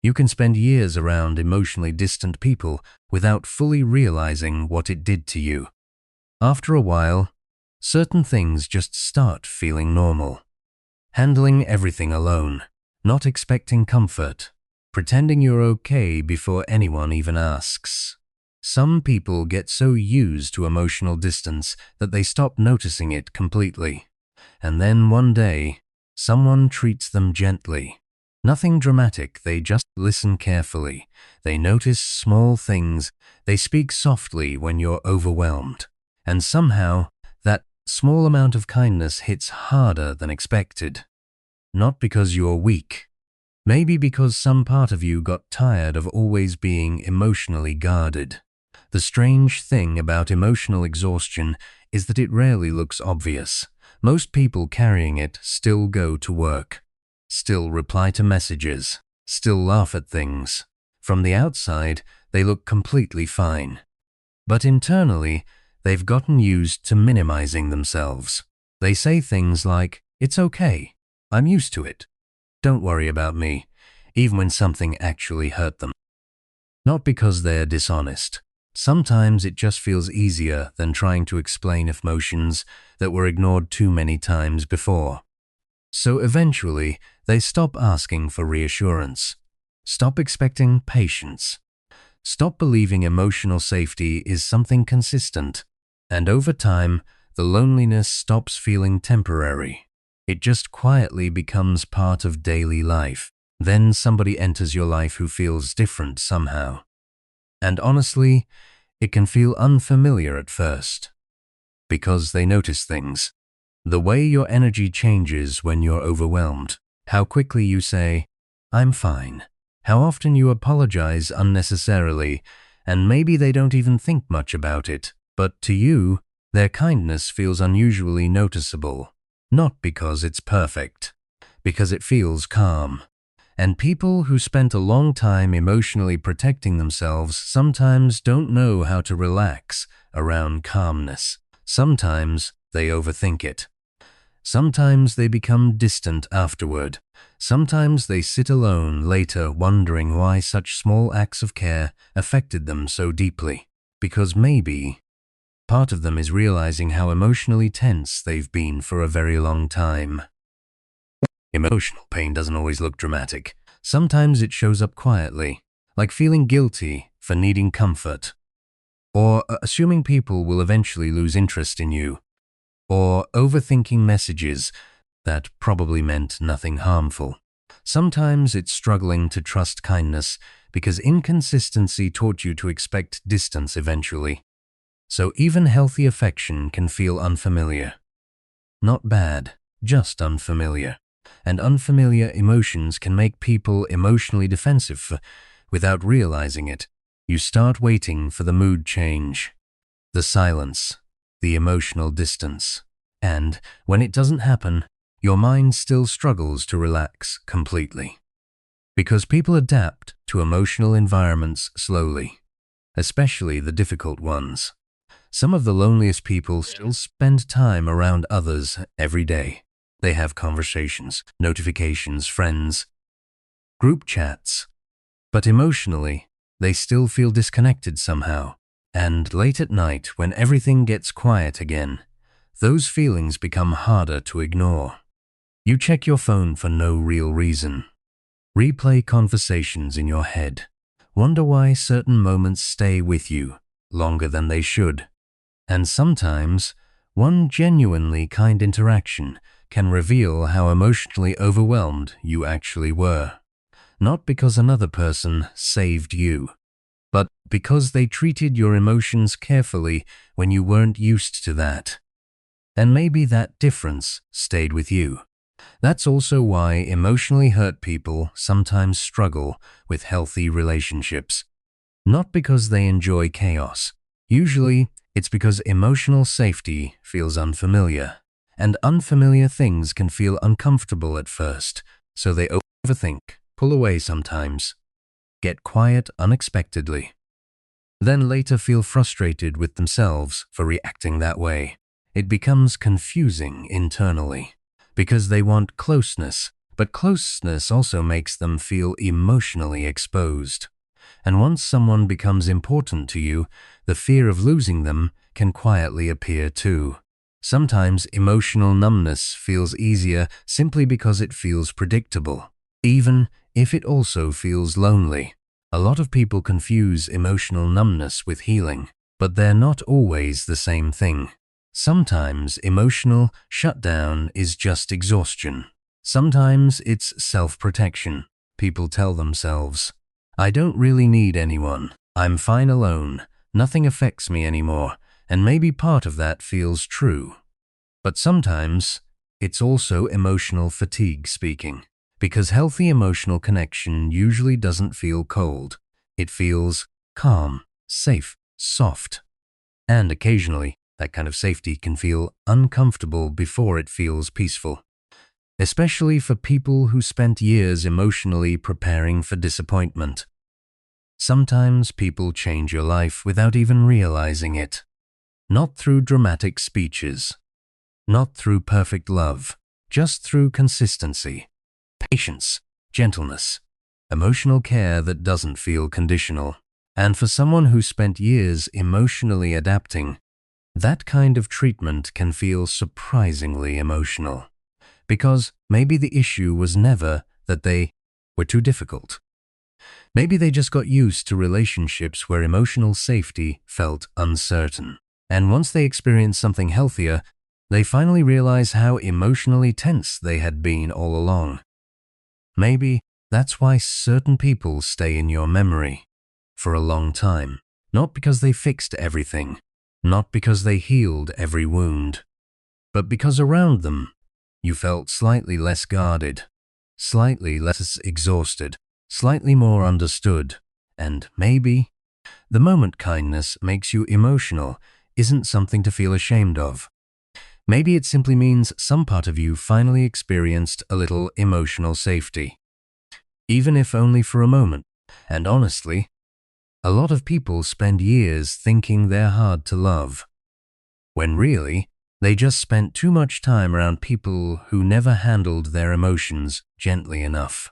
You can spend years around emotionally distant people without fully realizing what it did to you. After a while, certain things just start feeling normal. Handling everything alone, not expecting comfort, pretending you're okay before anyone even asks. Some people get so used to emotional distance that they stop noticing it completely. And then one day, someone treats them gently. Nothing dramatic, they just listen carefully. They notice small things. They speak softly when you're overwhelmed. And somehow, that small amount of kindness hits harder than expected. Not because you're weak. Maybe because some part of you got tired of always being emotionally guarded. The strange thing about emotional exhaustion is that it rarely looks obvious. Most people carrying it still go to work, still reply to messages, still laugh at things. From the outside, they look completely fine. But internally, they've gotten used to minimizing themselves. They say things like, "It's okay, I'm used to it. Don't worry about me," even when something actually hurt them. Not because they're dishonest. Sometimes it just feels easier than trying to explain emotions that were ignored too many times before. So eventually, they stop asking for reassurance, stop expecting patience, stop believing emotional safety is something consistent, and over time, the loneliness stops feeling temporary. It just quietly becomes part of daily life. Then somebody enters your life who feels different somehow. And honestly, it can feel unfamiliar at first, because they notice things. The way your energy changes when you're overwhelmed, how quickly you say, "I'm fine," how often you apologize unnecessarily, and maybe they don't even think much about it, but to you, their kindness feels unusually noticeable, not because it's perfect, because it feels calm. And people who spent a long time emotionally protecting themselves sometimes don't know how to relax around calmness. Sometimes they overthink it. Sometimes they become distant afterward. Sometimes they sit alone later wondering why such small acts of care affected them so deeply. Because maybe part of them is realizing how emotionally tense they've been for a very long time. Emotional pain doesn't always look dramatic. Sometimes it shows up quietly, like feeling guilty for needing comfort, or assuming people will eventually lose interest in you, or overthinking messages that probably meant nothing harmful. Sometimes it's struggling to trust kindness because inconsistency taught you to expect distance eventually. So even healthy affection can feel unfamiliar. Not bad, just unfamiliar. And unfamiliar emotions can make people emotionally defensive without realizing it. You start waiting for the mood change, the silence, the emotional distance. And when it doesn't happen, your mind still struggles to relax completely. Because people adapt to emotional environments slowly, especially the difficult ones. Some of the loneliest people still spend time around others every day. They have conversations, notifications, friends, group chats. But emotionally, they still feel disconnected somehow. And late at night, when everything gets quiet again, those feelings become harder to ignore. You check your phone for no real reason. Replay conversations in your head. Wonder why certain moments stay with you longer than they should. And sometimes, one genuinely kind interaction can reveal how emotionally overwhelmed you actually were. Not because another person saved you, but because they treated your emotions carefully when you weren't used to that. And maybe that difference stayed with you. That's also why emotionally hurt people sometimes struggle with healthy relationships. Not because they enjoy chaos. Usually, it's because emotional safety feels unfamiliar. And unfamiliar things can feel uncomfortable at first, so they overthink, pull away sometimes, get quiet unexpectedly. Then later feel frustrated with themselves for reacting that way. It becomes confusing internally, because they want closeness, But closeness also makes them feel emotionally exposed. And once someone becomes important to you, the fear of losing them can quietly appear too. Sometimes emotional numbness feels easier simply because it feels predictable, even if it also feels lonely. A lot of people confuse emotional numbness with healing, but they're not always the same thing. Sometimes emotional shutdown is just exhaustion. Sometimes it's self-protection. People tell themselves, "I don't really need anyone. I'm fine alone. Nothing affects me anymore." And maybe part of that feels true. But sometimes it's also emotional fatigue speaking, because healthy emotional connection usually doesn't feel cold. It feels calm, safe, soft. And occasionally, that kind of safety can feel uncomfortable before it feels peaceful. Especially for people who spent years emotionally preparing for disappointment. Sometimes people change your life without even realizing it. Not through dramatic speeches, not through perfect love, just through consistency, patience, gentleness, emotional care that doesn't feel conditional. And for someone who spent years emotionally adapting, that kind of treatment can feel surprisingly emotional. Because maybe the issue was never that they were too difficult. Maybe they just got used to relationships where emotional safety felt uncertain. And once they experience something healthier, they finally realize how emotionally tense they had been all along. Maybe that's why certain people stay in your memory for a long time. Not because they fixed everything, not because they healed every wound, but because around them, you felt slightly less guarded, slightly less exhausted, slightly more understood. And maybe the moment kindness makes you emotional isn't something to feel ashamed of. Maybe it simply means some part of you finally experienced a little emotional safety, even if only for a moment. And honestly, a lot of people spend years thinking they're hard to love, when really, they just spent too much time around people who never handled their emotions gently enough.